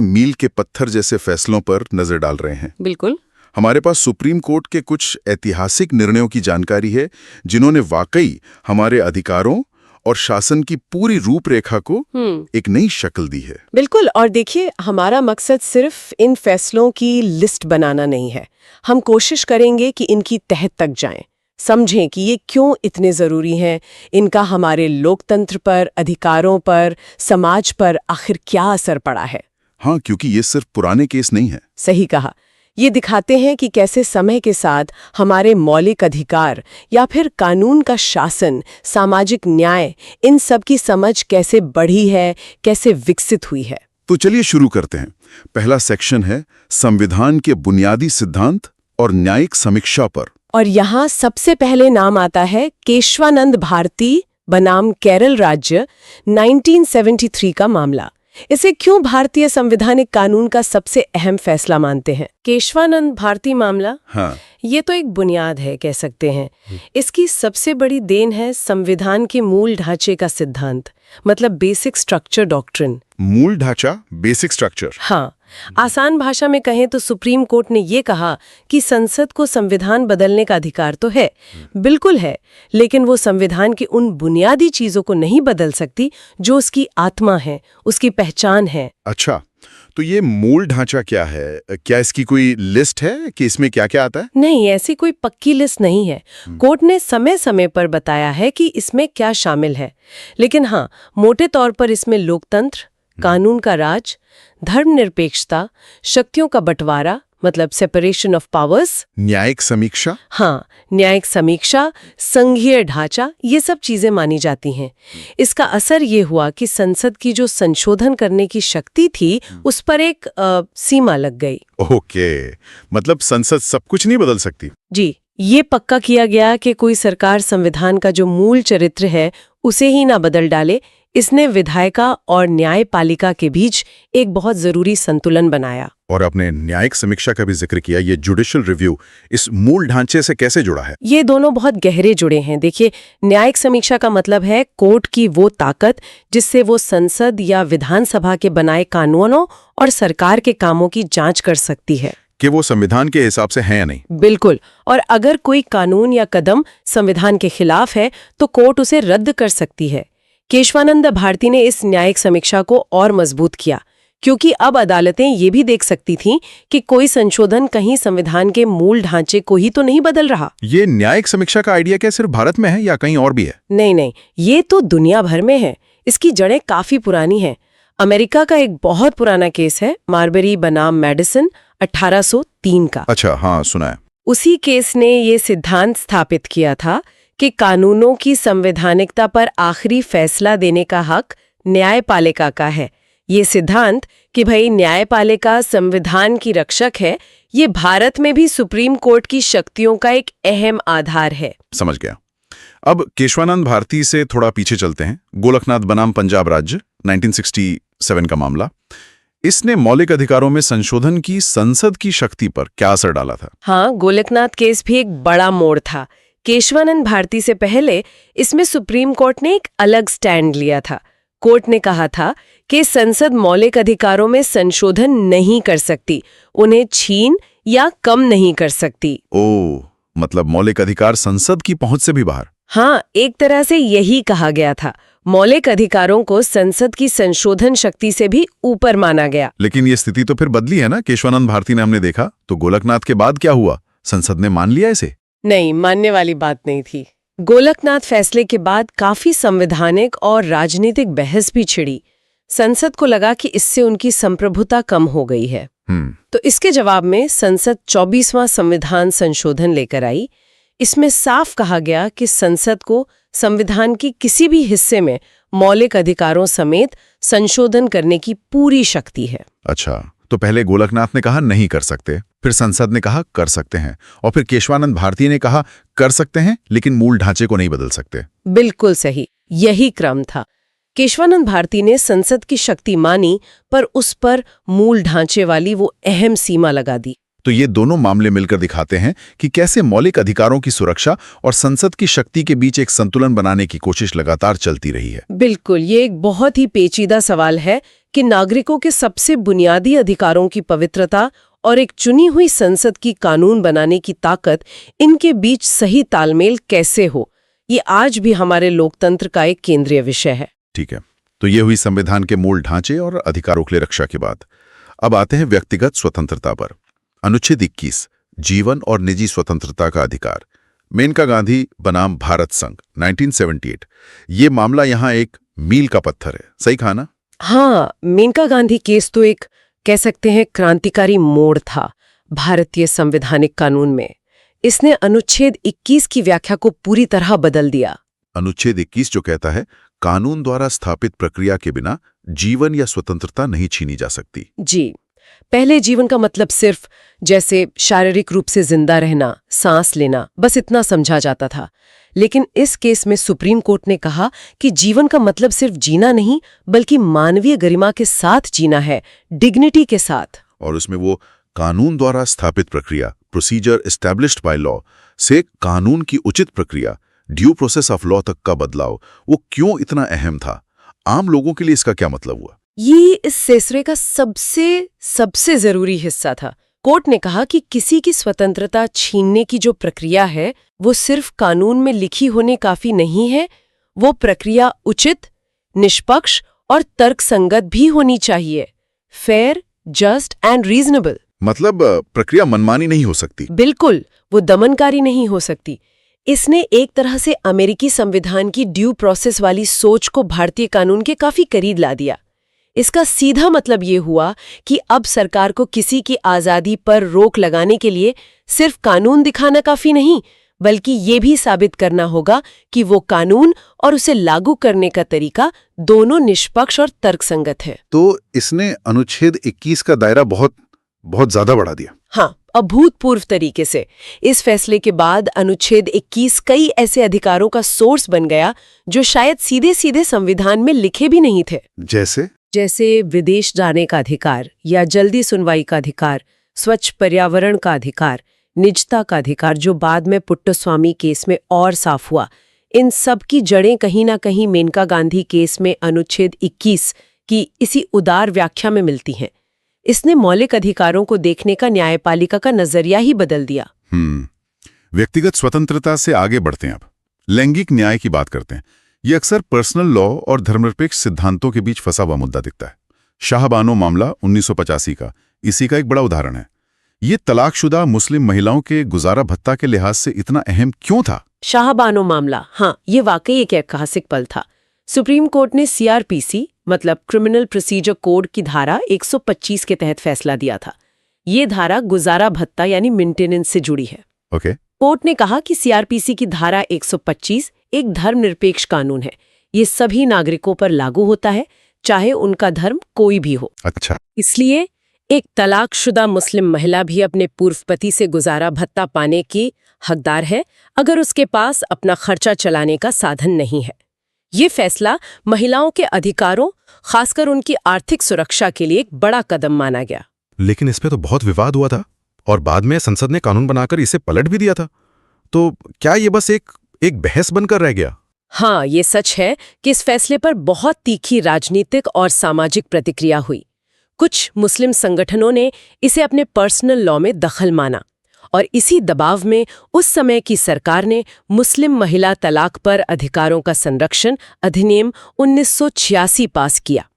मील के पत्थर जैसे फैसलों पर नजर डाल रहे हैं। बिल्कुल। हमारे पास सुप्रीम कोर्ट के कुछ ऐतिहासिक निर्णयों की जानकारी है जिन्होंने वाकई हमारे अधिकारों और शासन की पूरी रूपरेखा को एक नई शक्ल दी है। बिल्कुल। और देखिए, हमारा मकसद सिर्फ इन फैसलों की लिस्ट बनाना नहीं है। हम कोशिश करेंगे कि इनकी तह तक जाएं, समझें कि ये क्यों इतने जरूरी हैं, इनका हमारे लोकतंत्र पर, अधिकारों पर, समाज पर आखिर क्या असर पड़ा है। हाँ, क्योंकि ये सिर्फ पुराने केस नहीं है। सही कहा। ये दिखाते हैं कि कैसे समय के साथ हमारे मौलिक अधिकार या फिर कानून का शासन, सामाजिक न्याय, इन सब की समझ कैसे बढ़ी है, कैसे विकसित हुई है। तो चलिए शुरू करते हैं। पहला सेक्शन है संविधान के बुनियादी सिद्धांत और न्यायिक समीक्षा पर। और यहाँ सबसे पहले नाम आता है केशवानंद भारती बनाम केरल राज्य 1973 का मामला। इसे क्यों भारतीय संवैधानिक कानून का सबसे अहम फैसला मानते हैं? केशवानंद भारती मामला, हाँ, ये तो एक बुनियाद है, कह सकते हैं। इसकी सबसे बड़ी देन है संविधान के मूल ढांचे का सिद्धांत, मतलब बेसिक स्ट्रक्चर डॉक्ट्रिन। मूल ढांचा, बेसिक स्ट्रक्चर। हाँ, आसान भाषा में कहें तो सुप्रीम कोर्ट ने ये कहा कि संसद को संविधान बदलने का अधिकार तो है, बिल्कुल है, लेकिन वो संविधान की उन बुनियादी चीजों को नहीं बदल सकती जो उसकी आत्मा है, उसकी पहचान है। अच्छा, तो ये मूल ढांचा क्या है? क्या इसकी कोई लिस्ट है कि इसमें क्या क्या आता है? नहीं, ऐसी कोई पक्की लिस्ट नहीं है। कोर्ट ने समय समय पर बताया है कि इसमें क्या शामिल है, लेकिन हाँ, मोटे तौर पर इसमें लोकतंत्र, कानून का राज, धर्मनिरपेक्षता, शक्तियों का बंटवारा मतलब सेपरेशन ऑफ पावर्स, न्यायिक समीक्षा, हाँ, न्यायिक समीक्षा, संघीय ढांचा, ये सब चीजें मानी जाती हैं। इसका असर ये हुआ कि संसद की जो संशोधन करने की शक्ति थी, उस पर एक सीमा लग गई। ओके, मतलब संसद सब कुछ नहीं बदल सकती। जी, ये पक्का किया गया कि कोई सरकार संविधान का जो मूल चरित्र है उसे ही ना बदल डाले। इसने विधायिका और न्यायपालिका के बीच एक बहुत जरूरी संतुलन बनाया। और अपने न्यायिक समीक्षा का भी जिक्र किया। ये जुडिशियल रिव्यू इस मूल ढांचे से कैसे जुड़ा है? ये दोनों बहुत गहरे जुड़े हैं। देखिए, न्यायिक समीक्षा का मतलब है कोर्ट की वो ताकत जिससे वो संसद या विधानसभा के बनाए कानूनों और सरकार के कामों की जांच कर सकती है कि वो संविधान के हिसाब से है या नहीं। बिल्कुल। और अगर कोई कानून या कदम संविधान के खिलाफ है तो कोर्ट उसे रद्द कर सकती है। केशवानंद भारती ने इस न्यायिक समीक्षा को और मजबूत किया, क्योंकि अब अदालतें ये भी देख सकती थीं कि कोई संशोधन कहीं संविधान के मूल ढांचे को ही तो नहीं बदल रहा। ये न्यायिक समीक्षा का आइडिया क्या सिर्फ भारत में है या कहीं और भी है? नहीं, ये तो दुनिया भर में है। इसकी जड़ें काफी पुरानी हैं। अमेरिका का एक बहुत पुराना केस है, मार्बरी बनाम मेडिसन 1803 का। अच्छा, हाँ, सुना है। उसी केस ने ये सिद्धांत स्थापित किया था कि कानूनों की संवैधानिकता पर आखिरी फैसला देने का हक न्यायपालिका का है। ये सिद्धांत कि भाई न्यायपालिका संविधान की रक्षक है, ये भारत में भी सुप्रीम कोर्ट की शक्तियों का एक अहम आधार है। समझ गया। अब केशवानंद भारती से थोड़ा पीछे चलते हैं। गोलकनाथ बनाम पंजाब राज्य 1967 का मामला। इसने मौलिक अधिकारों में संशोधन की संसद की शक्ति पर क्या असर डाला था? हाँ, गोलकनाथ केस भी एक बड़ा मोड़ था। केशवानंद भारती से पहले इसमें सुप्रीम कोर्ट ने एक अलग स्टैंड लिया था। कोर्ट ने कहा था कि संसद मौलिक अधिकारों में संशोधन नहीं कर सकती, उन्हें छीन या कम नहीं कर सकती। ओह, मतलब मौलिक अधिकार संसद की पहुंच से भी बाहर। हाँ, एक तरह से यही कहा गया था। मौलिक अधिकारों को संसद की संशोधन शक्ति से भी ऊपर माना गया। लेकिन ये स्थिति तो फिर बदली है ना? केशवानंद भारती ने हमने देखा, तो गोलकनाथ के बाद क्या हुआ? संसद ने मान लिया इसे? नहीं, मानने वाली बात नहीं थी। गोलकनाथ फैसले के बाद काफी संवैधानिक और राजनीतिक बहस भी छिड़ी। संसद को लगा कि इससे उनकी संप्रभुता कम हो गई है। तो इसके जवाब में संसद 24वां संविधान संशोधन लेकर आई। इसमें साफ कहा गया कि संसद को संविधान की किसी भी हिस्से में मौलिक अधिकारों समेत संशोधन करने की पूरी शक्ति है। अच्छा, तो पहले गोलकनाथ ने कहा नहीं कर सकते, फिर संसद ने कहा कर सकते हैं, और फिर केशवानंद भारती ने कहा कर सकते हैं लेकिन मूल ढांचे को नहीं बदल सकते। बिल्कुल सही, यही क्रम था। केशवानंद भारती ने संसद की शक्ति मानी, पर उस पर मूल ढांचे वाली वो अहम सीमा लगा दी। तो ये दोनों मामले मिलकर दिखाते हैं कि कैसे मौलिक अधिकारों की सुरक्षा और संसद की शक्ति के बीच एक संतुलन बनाने की कोशिश लगातार चलती रही है। बिल्कुल, ये एक बहुत ही पेचीदा सवाल है कि नागरिकों के सबसे बुनियादी अधिकारों की पवित्रता और एक चुनी हुई संसद की कानून बनाने की ताकत, इनके बीच सही तालमेल कैसे हो, ये आज भी हमारे लोकतंत्र का एक केंद्रीय विषय है। ठीक है, तो ये हुई संविधान के मूल ढांचे और अधिकारों के लिए रक्षा की बात। अब आते हैं व्यक्तिगत स्वतंत्रता पर। अनुच्छेद 21, जीवन और निजी स्वतंत्रता का अधिकार। मेनका गांधी बनाम भारत संघ 1978, ये मामला यहाँ एक मील का पत्थर है, सही कहा ना? हाँ, मेनका गांधी केस तो एक कह सकते हैं क्रांतिकारी मोड़ था भारतीय संवैधानिक कानून में। इसने अनुच्छेद 21 की व्याख्या को पूरी तरह बदल दिया। अनुच्छेद 21 जो कहता है कानून द्वारा स्थापित प्रक्रिया के बिना जीवन या स्वतंत्रता नहीं छीनी जा सकती। जी, पहले जीवन का मतलब सिर्फ जैसे शारीरिक रूप से जिंदा रहना, सांस लेना, बस इतना समझा जाता था। लेकिन इस केस में सुप्रीम कोर्ट ने कहा कि जीवन का मतलब सिर्फ जीना नहीं, बल्कि मानवीय गरिमा के साथ जीना है, डिग्निटी के साथ। और उसमें वो कानून द्वारा स्थापित प्रक्रिया, प्रोसीजर एस्टैब्लिश्ड बाय लॉ, से कानून की उचित प्रक्रिया, ड्यू प्रोसेस ऑफ लॉ तक का बदलाव, वो क्यों इतना अहम था? आम लोगों के लिए इसका क्या मतलब हुआ? ये इस सिलसिले का सबसे जरूरी हिस्सा था। कोर्ट ने कहा कि किसी की स्वतंत्रता छीनने की जो प्रक्रिया है, वो सिर्फ कानून में लिखी होने काफी नहीं है, वो प्रक्रिया उचित, निष्पक्ष और तर्कसंगत भी होनी चाहिए। Fair, just and reasonable. मतलब प्रक्रिया मनमानी नहीं हो सकती। बिल्कुल, वो दमनकारी नहीं हो सकती। इसने एक तरह से अमेरिकी संविधान की ड्यू प्रोसेस वाली सोच को भारतीय कानून के काफी करीब ला दिया। इसका सीधा मतलब ये हुआ कि अब सरकार को किसी की आजादी पर रोक लगाने के लिए सिर्फ कानून दिखाना काफी नहीं, बल्कि ये भी साबित करना होगा कि वो कानून और उसे लागू करने का तरीका दोनों निष्पक्ष और तर्कसंगत है। तो इसने अनुच्छेद 21 का दायरा बहुत ज्यादा बढ़ा दिया। हाँ, अभूतपूर्व तरीके से। इस फैसले के बाद अनुच्छेद 21 कई ऐसे अधिकारों का सोर्स बन गया जो शायद सीधे सीधे संविधान में लिखे भी नहीं थे। जैसे विदेश जाने का अधिकार या जल्दी सुनवाई का अधिकार, स्वच्छ पर्यावरण का अधिकार, निजता का अधिकार, जो बाद में पुट्टस्वामी केस में और साफ हुआ। इन सब की जड़ें कहीं ना कहीं मेनका गांधी केस में अनुच्छेद 21 की इसी उदार व्याख्या में मिलती हैं। इसने मौलिक अधिकारों को देखने का न्यायपालिका का नजरिया ही बदल दिया। व्यक्तिगत स्वतंत्रता से आगे बढ़ते हैं। अब लैंगिक न्याय की बात करते हैं। ये अक्सर पर्सनल लॉ और धर्मनिरपेक्ष सिद्धांतों के बीच फंसा हुआ मुद्दा दिखता है। शाहबानो मामला 1985 का इसी का एक बड़ा उदाहरण है। ये तलाकशुदा मुस्लिम महिलाओं के गुजारा भत्ता के लिहाज से इतना अहम क्यों था? शाहबानो मामला, हाँ, ये वाकई एक ऐतिहासिक पल था। सुप्रीम कोर्ट ने CRPC मतलब क्रिमिनल प्रोसीजर कोड की धारा 125 के तहत फैसला दिया था। ये धारा गुजारा भत्ता यानी मेंटेनेंस से जुड़ी है। ओके। कोर्ट ने कहा कि CRPC की धारा 125 एक धर्मनिरपेक्ष कानून है। ये सभी नागरिकों पर लागू होता है, चाहे उनका धर्म कोई भी हो। अच्छा। इसलिए एक तलाकशुदा मुस्लिम महिला भी अपने पूर्व पति से गुजारा भत्ता पाने की हकदार है, अगर उसके पास अपना खर्चा चलाने का साधन नहीं है। ये फैसला महिलाओं के अधिकारों, खासकर उनकी आर्थिक सुरक्षा के लिए एक बड़ा कदम माना गया। लेकिन इस पे तो बहुत विवाद हुआ था और बाद में संसद ने कानून बनाकर इसे पलट भी दिया था। तो क्या ये बस एक बहस बनकर रह गया? हाँ, ये सच है कि इस फैसले पर बहुत तीखी राजनीतिक और सामाजिक प्रतिक्रिया हुई। कुछ मुस्लिम संगठनों ने इसे अपने पर्सनल लॉ में दखल माना और इसी दबाव में उस समय की सरकार ने मुस्लिम महिला तलाक पर अधिकारों का संरक्षण अधिनियम 1986 पास किया।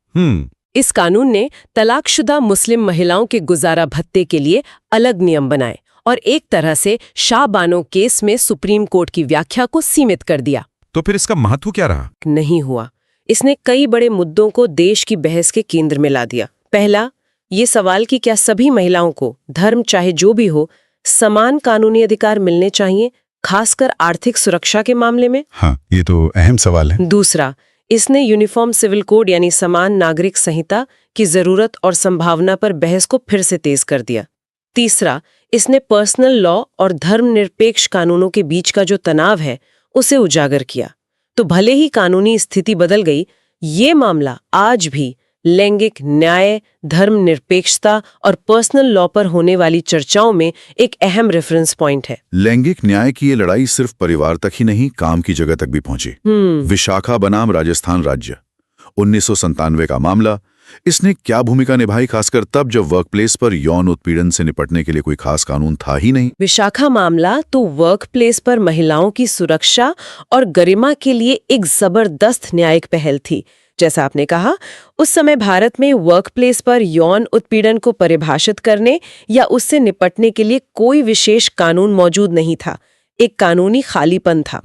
इस कानून ने तलाकशुदा मुस्लिम महिलाओं के गुजारा भत्ते के लिए अलग नियम बनाए और एक तरह से शाहबानो केस में सुप्रीम कोर्ट की व्याख्या को सीमित कर दिया। तो फिर इसका महत्व क्या रहा? नहीं हुआ। इसने कई बड़े मुद्दों को देश की बहस के केंद्र में ला दिया। पहला, ये सवाल कि क्या सभी महिलाओं को, धर्म चाहे जो भी हो, समान कानूनी अधिकार मिलने चाहिए, खासकर आर्थिक सुरक्षा के मामले में? हाँ, ये तो अहम सवाल है। दूसरा, इसने यूनिफॉर्म सिविल कोड यानी समान नागरिक संहिता की जरूरत और संभावना पर बहस को फिर से तेज कर दिया। तीसरा, इसने पर्सनल लॉ और धर्मनिरपेक्ष कानूनों के बीच का जो तनाव है उसे उजागर किया। तो भले ही कानूनी स्थिति बदल गई, ये मामला आज भी लैंगिक न्याय, धर्मनिरपेक्षता और पर्सनल लॉ पर होने वाली चर्चाओं में एक अहम रेफरेंस पॉइंट है। लैंगिक न्याय की ये लड़ाई सिर्फ परिवार तक ही नहीं, काम की जगह तक भी पहुंची। विशाखा बनाम राजस्थान राज्य 1997 का मामला, इसने क्या भूमिका निभाई, खासकर तब जब वर्कप्लेस पर यौन उत्पीड़न से निपटने के लिए कोई खास कानून था ही नहीं? विशाखा मामला तो वर्कप्लेस पर महिलाओं की सुरक्षा और गरिमा के लिए एक जबरदस्त न्यायिक पहल थी। जैसा आपने कहा, उस समय भारत में वर्कप्लेस पर यौन उत्पीड़न को परिभाषित करने या उससे निपटने के लिए कोई विशेष कानून मौजूद नहीं था। एक कानूनी खालीपन था।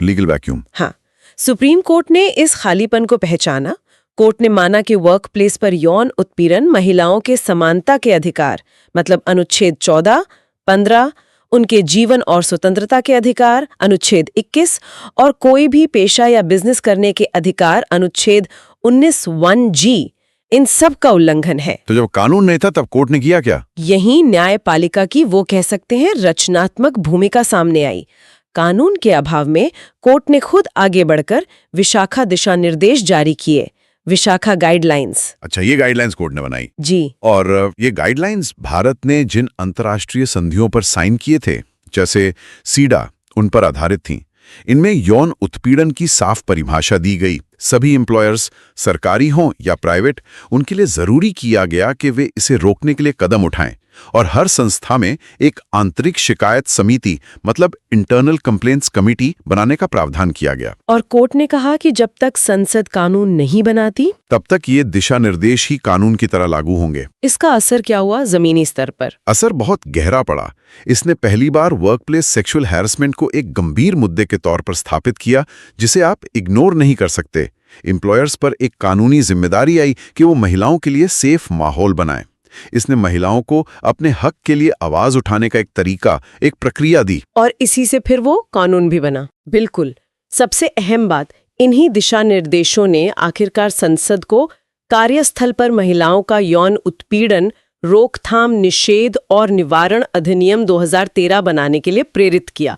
Legal vacuum. हाँ, सुप्रीम कोर्ट ने इस खालीपन को पहचाना। कोर्ट ने माना कि वर्कप्लेस पर यौन उत्पीड़न महिलाओं के समानता के अधिकार, मतलब अनुच्छेद 14, 15, उनके जीवन और स्वतंत्रता के अधिकार अनुच्छेद 21 और कोई भी पेशा या बिजनेस करने के अधिकार अनुच्छेद 19(1)(g), इन सब का उल्लंघन है। तो जब कानून नहीं था तब कोर्ट ने किया क्या? यही न्यायपालिका की वो कह सकते हैं रचनात्मक भूमिका सामने आई। कानून के अभाव में कोर्ट ने खुद आगे बढ़कर विशाखा दिशा निर्देश जारी किए, विशाखा गाइडलाइंस। अच्छा, ये गाइडलाइंस कोर्ट ने बनाई। जी। और ये गाइडलाइंस भारत ने जिन अंतर्राष्ट्रीय संधियों पर साइन किए थे, जैसे सीडा, उन पर आधारित थीं। इनमें यौन उत्पीड़न की साफ परिभाषा दी गई। सभी एम्प्लॉयर्स, सरकारी हों या प्राइवेट, उनके लिए जरूरी किया गया कि वे इसे रोकने के लिए कदम उठाएं और हर संस्था में एक आंतरिक शिकायत समिति, मतलब इंटरनल कंप्लेंट्स कमेटी बनाने का प्रावधान किया गया। और कोर्ट ने कहा कि जब तक संसद कानून नहीं बनाती तब तक ये दिशा निर्देश ही कानून की तरह लागू होंगे। इसका असर क्या हुआ जमीनी स्तर पर? असर बहुत गहरा पड़ा। इसने पहली बार वर्कप्लेस सेक्सुअल हैरेसमेंट को एक गंभीर मुद्दे के तौर पर स्थापित किया, जिसे आप इग्नोर नहीं कर सकते। एम्प्लॉयर्स पर एक कानूनी जिम्मेदारी आई कि वो महिलाओं के लिए सेफ माहौल बनाएं। इसने महिलाओं को अपने हक के लिए आवाज उठाने का एक तरीका, एक प्रक्रिया दी। और इसी से फिर वो कानून भी बना। बिल्कुल। सबसे अहम बात, इन्हीं दिशा निर्देशों ने आखिरकार संसद को कार्यस्थल पर महिलाओं का यौन उत्पीड़न रोकथाम, निषेध और निवारण अधिनियम 2013 बनाने के लिए प्रेरित किया।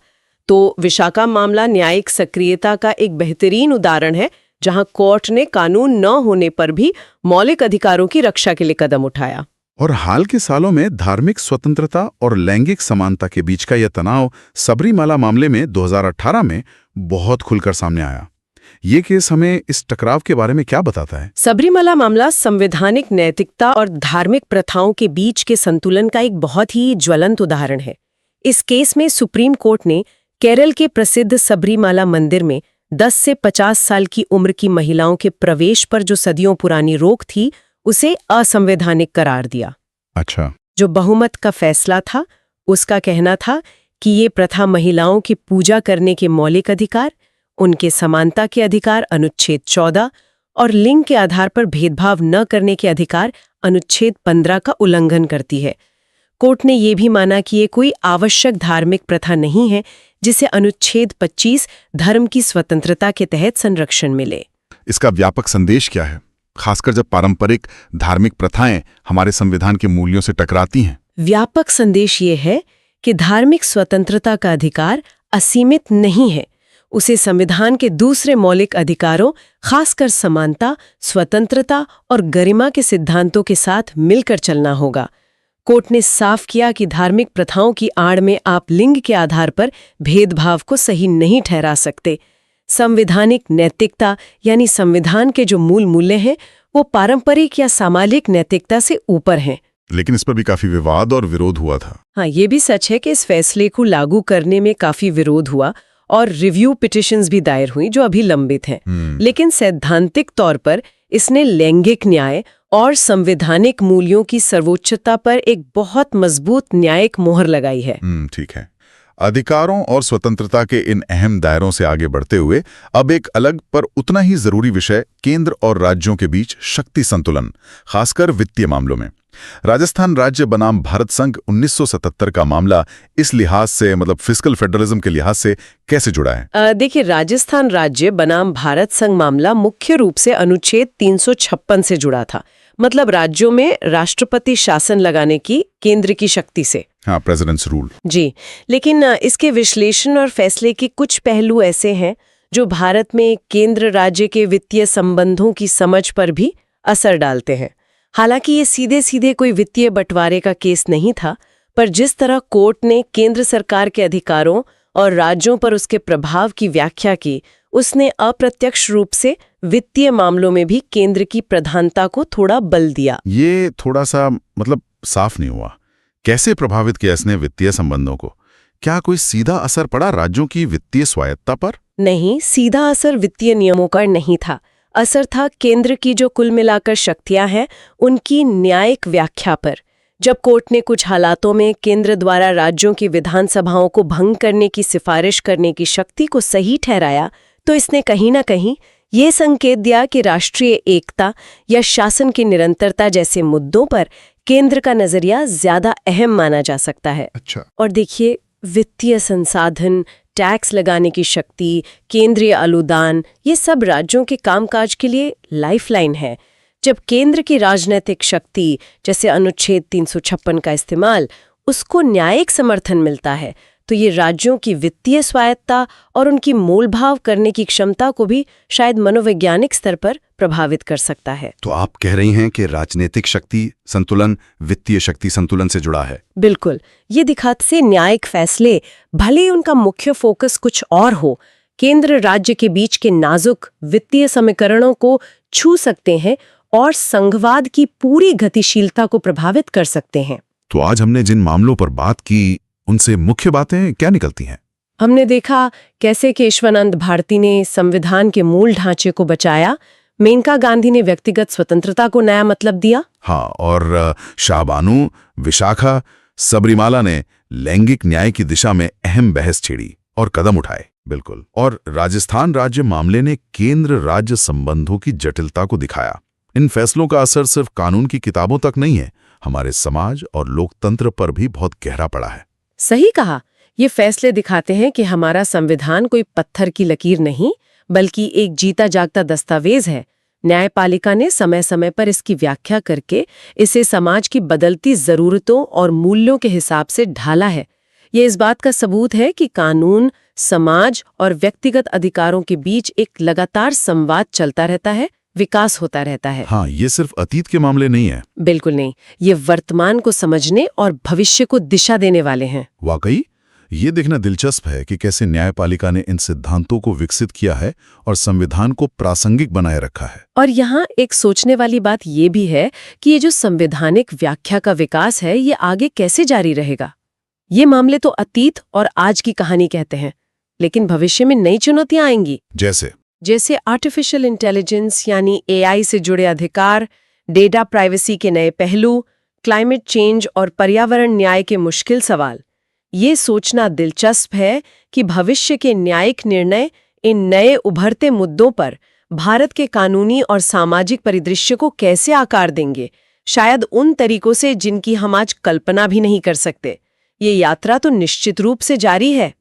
तो विशाखा मामला न्यायिक सक्रियता का एक बेहतरीन उदाहरण है, जहां कोर्ट ने कानून न होने पर भी मौलिक अधिकारों की रक्षा के लिए कदम उठाया। और हाल के सालों में धार्मिक स्वतंत्रता और लैंगिक समानता के बीच का यह तनाव सबरीमाला मामले में 2018 में बहुत खुलकर सामने आया। ये केस हमें इस टकराव के बारे में क्या बताता है? सबरीमाला मामला संवैधानिक नैतिकता और धार्मिक प्रथाओं के बीच के संतुलन का एक बहुत ही ज्वलंत उदाहरण है। इस केस में सुप्रीम कोर्ट ने केरल के प्रसिद्ध सबरीमाला मंदिर में 10 से 50 साल की उम्र की महिलाओं के प्रवेश पर जो सदियों पुरानी रोक थी, उसे असंवैधानिक करार दिया। अच्छा। जो बहुमत का फैसला था, उसका कहना था कि ये प्रथा महिलाओं की पूजा करने के मौलिक अधिकार, उनके समानता के अधिकार अनुच्छेद 14 और लिंग के आधार पर भेदभाव न करने के अधिकार अनुच्छेद 15 का उल्लंघन करती है। कोर्ट ने ये भी माना कि ये कोई आवश्यक धार्मिक प्रथा नहीं है जिसे अनुच्छेद 25 धर्म की स्वतंत्रता के तहत संरक्षण मिले। इसका व्यापक संदेश क्या है, खासकर जब पारंपरिक धार्मिक प्रथाएं हमारे संविधान के मूल्यों से टकराती हैं? व्यापक संदेश ये है कि धार्मिक स्वतंत्रता का अधिकार असीमित नहीं है। उसे संविधान के दूसरे मौलिक अधिकारों, खासकर समानता, स्वतंत्रता और गरिमा के सिद्धांतों के साथ मिलकर चलना होगा। कोर्ट ने साफ किया कि धार्मिक प्रथाओं की आड़ में आप लिंग के आधार पर भेदभाव को सही नहीं ठहरा सकते। संवैधानिक नैतिकता यानी संविधान के जो मूल मूल्य हैं, वो पारंपरिक या सामाजिक नैतिकता से ऊपर हैं। लेकिन इस पर भी काफी विवाद और विरोध हुआ था। हाँ, ये भी सच है कि इस फैसले को लागू करने में काफी विरोध हुआ और रिव्यू पिटिशंस भी दायर हुई जो अभी लंबित हैं। लेकिन सैद्धांतिक तौर पर इसने लैंगिक न्याय और संवैधानिक मूल्यों की सर्वोच्चता पर एक बहुत मजबूत न्यायिक मोहर लगाई है। ठीक है। अधिकारों और स्वतंत्रता के इन अहम दायरों से आगे बढ़ते हुए अब एक अलग पर उतना ही जरूरी विषय, केंद्र और राज्यों के बीच शक्ति संतुलन, खासकर वित्तीय मामलों में। राजस्थान राज्य बनाम भारत संघ 1977 का मामला इस लिहाज से, मतलब फिस्कल फेडरलिज्म के लिहाज से कैसे जुड़ा है? देखिए, राजस्थान राज्य बनाम भारत संघ मामला मुख्य रूप से अनुच्छेद 356 से जुड़ा था। मतलब राज्यों में राष्ट्रपति शासन लगाने की केंद्र की शक्ति से। हाँ, प्रेसिडेंट्स रूल। जी, लेकिन इसके विश्लेषण और फैसले के कुछ पहलू ऐसे हैं जो भारत में केंद्र राज्य के वित्तीय संबंधों की समझ पर भी असर डालते हैं। हालांकि ये सीधे सीधे कोई वित्तीय बंटवारे का केस नहीं था, पर जिस तरह कोर्ट ने केंद्र सरकार के अधिकारों और राज्यों पर उसके प्रभाव की व्याख्या की, उसने अप्रत्यक्ष रूप से वित्तीय मामलों में भी केंद्र की प्रधानता को थोड़ा बल दिया। ये थोड़ा सा मतलब साफ नहीं हुआ। कैसे प्रभावित किया इसने वित्तीय संबंधों को? क्या कोई सीधा असर पड़ा राज्यों की वित्तीय स्वायत्ता पर? नहीं, सीधा असर वित्तीय नियमों का नहीं था। असर था केंद्र की जो कुल मिलाकर शक्तियां हैं उनकी न्यायिक व्याख्या पर। जब कोर्ट ने कुछ हालातों में केंद्र द्वारा राज्यों की विधानसभाओं को भंग करने की सिफारिश करने की शक्ति को सही ठहराया, तो इसने कहीं न कहीं ये संकेत दिया कि राष्ट्रीय एकता या शासन की निरंतरता जैसे मुद्दों पर केंद्र का नजरिया ज्यादा अहम माना जा सकता है। अच्छा। और देखिए, वित्तीय संसाधन, टैक्स लगाने की शक्ति, केंद्रीय अनुदान, ये सब राज्यों के कामकाज के लिए लाइफलाइन है। जब केंद्र की राजनीतिक शक्ति जैसे अनुच्छेद 356 का इस्तेमाल, उसको न्यायिक समर्थन मिलता है, तो ये राज्यों की वित्तीय स्वायत्ता और उनकी मोलभाव करने की क्षमता को भी शायद मनोवैज्ञानिक स्तर पर प्रभावित कर सकता है। तो आप कह रही हैं कि राजनीतिक शक्ति संतुलन वित्तीय शक्ति संतुलन से जुड़ा है। बिल्कुल। ये दिखाते से न्यायिक फैसले, भले ही उनका मुख्य फोकस कुछ और हो, केंद्र राज्य के बीच के नाजुक वित्तीय समीकरणों को छू सकते हैं और संघवाद की पूरी गतिशीलता को प्रभावित कर सकते हैं। तो आज हमने जिन मामलों पर बात की, उनसे मुख्य बातें क्या निकलती हैं? हमने देखा कैसे केशवानंद भारती ने संविधान के मूल ढांचे को बचाया, मेनका गांधी ने व्यक्तिगत स्वतंत्रता को नया मतलब दिया। हाँ, और शाहबानू, विशाखा, सबरीमाला ने लैंगिक न्याय की दिशा में अहम बहस छेड़ी और कदम उठाए। बिल्कुल। और राजस्थान राज्य मामले ने केंद्र राज्य संबंधों की जटिलता को दिखाया। इन फैसलों का असर सिर्फ कानून की किताबों तक नहीं है, हमारे समाज और लोकतंत्र पर भी बहुत गहरा पड़ा है। सही कहा। ये फैसले दिखाते हैं कि हमारा संविधान कोई पत्थर की लकीर नहीं, बल्कि एक जीता जागता दस्तावेज है। न्यायपालिका ने समय समय पर इसकी व्याख्या करके इसे समाज की बदलती जरूरतों और मूल्यों के हिसाब से ढाला है। ये इस बात का सबूत है कि कानून, समाज और व्यक्तिगत अधिकारों के बीच एक लगातार संवाद चलता रहता है, विकास होता रहता है। हाँ, ये सिर्फ अतीत के मामले नहीं है। बिल्कुल नहीं, ये वर्तमान को समझने और भविष्य को दिशा देने वाले हैं। वाकई ये देखना दिलचस्प है कि कैसे न्यायपालिका ने इन सिद्धांतों को विकसित किया है और संविधान को प्रासंगिक बनाए रखा है। और यहाँ एक सोचने वाली बात ये भी है कि ये जो संवैधानिक व्याख्या का विकास है, ये आगे कैसे जारी रहेगा। ये मामले तो अतीत और आज की कहानी कहते हैं, लेकिन भविष्य में नई चुनौतियां आएंगी। जैसे आर्टिफिशियल इंटेलिजेंस यानी AI से जुड़े अधिकार, डेटा प्राइवेसी के नए पहलू, क्लाइमेट चेंज और पर्यावरण न्याय के मुश्किल सवाल। ये सोचना दिलचस्प है कि भविष्य के न्यायिक निर्णय इन नए उभरते मुद्दों पर भारत के कानूनी और सामाजिक परिदृश्य को कैसे आकार देंगे, शायद उन तरीकों से जिनकी हम आज कल्पना भी नहीं कर सकते। ये यात्रा तो निश्चित रूप से जारी है।